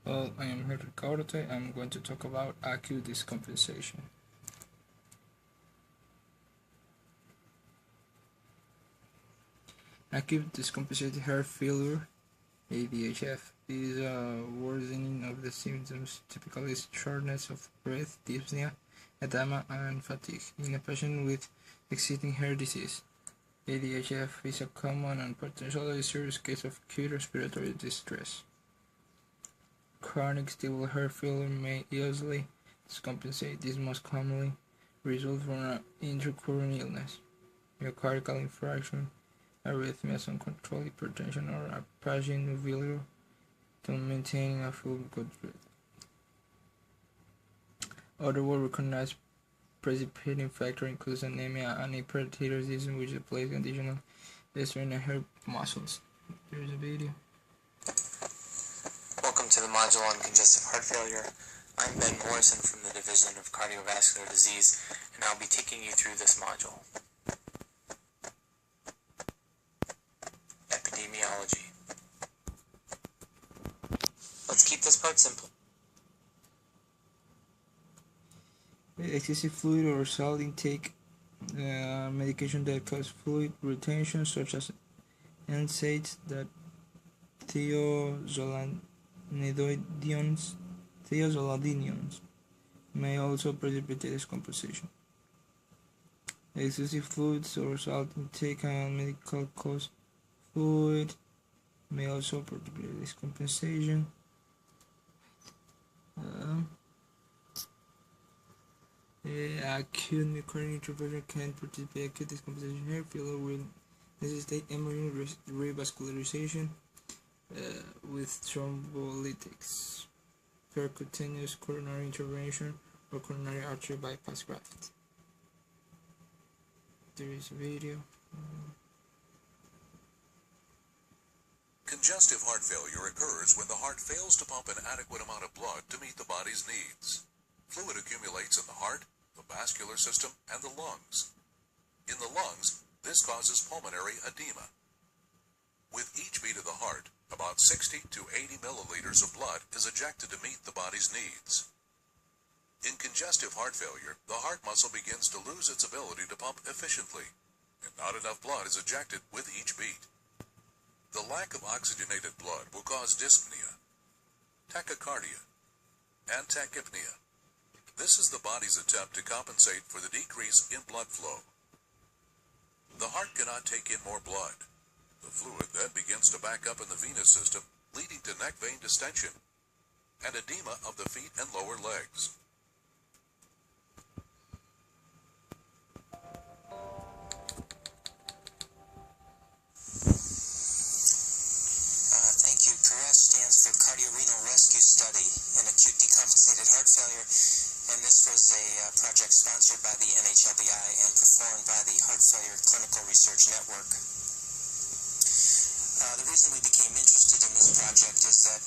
Well, I am here Ricaurte. I'm going to talk about acute descompensation. Acute descompensated heart failure, ADHF, is a worsening of the symptoms, typically shortness of breath, dyspnea, edema, and fatigue, in a patient with existing heart disease. ADHF is a common and potentially serious case of acute respiratory distress. Chronic stable heart failure may easily descompensate. This most commonly results from an intercurrent illness, myocardial infarction, arrhythmias, uncontrolled hypertension, or a patient failure to maintain a full good breath. Other well-recognized precipitating factor includes anemia and hyperthyroidism, which plays additional strain on heart muscles. There's a video. Welcome to the module on congestive heart failure. I'm Ben Morrison from the Division of Cardiovascular Disease, and I'll be taking you through this module. Epidemiology. Let's keep this part simple. Excessive fluid or salt intake, medication that cause fluid retention, such as NSAIDs, that thiazolidinions, may also precipitate descomposition. Excessive fluids or salt intake and medical cause fluid may also precipitate descompensation. Acute myocardial intervention can precipitate acute descompensation. Heart failure will necessitate emergent revascularization with thrombolytics, percutaneous coronary intervention, or coronary artery bypass graft. There is a video. Congestive heart failure occurs when the heart fails to pump an adequate amount of blood to meet the body's needs. Fluid accumulates in the heart, the vascular system, and the lungs. In the lungs, this causes pulmonary edema. With each beat of the heart, about 60 to 80 milliliters of blood is ejected to meet the body's needs. In congestive heart failure, the heart muscle begins to lose its ability to pump efficiently, and not enough blood is ejected with each beat. The lack of oxygenated blood will cause dyspnea, tachycardia, and tachypnea. This is the body's attempt to compensate for the decrease in blood flow. The heart cannot take in more blood. The fluid then begins to back up in the venous system, leading to neck vein distension and edema of the feet and lower legs. Thank you. CARES stands for Cardiorenal Rescue Study in Acute Decompensated Heart Failure, and this was a project sponsored by the NHLBI and performed by the Heart Failure Clinical Research Network. The reason we became interested in this project is that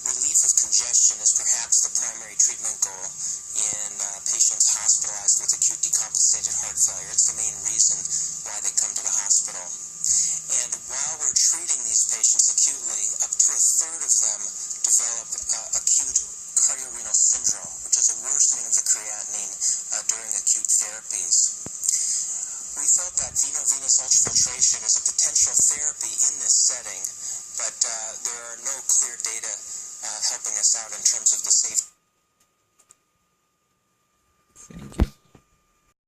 relief of congestion is perhaps the primary treatment goal in patients hospitalized with acute decompensated heart failure. It's the main reason why they come to the hospital. And while we're treating these patients acutely, up to a third of them develop acute cardiorenal syndrome, which is a worsening of the creatinine during acute therapies. We felt that veno-venous ultrafiltration is a potential therapy in this setting, but there are no clear data helping us out in terms of the safety. Thank you.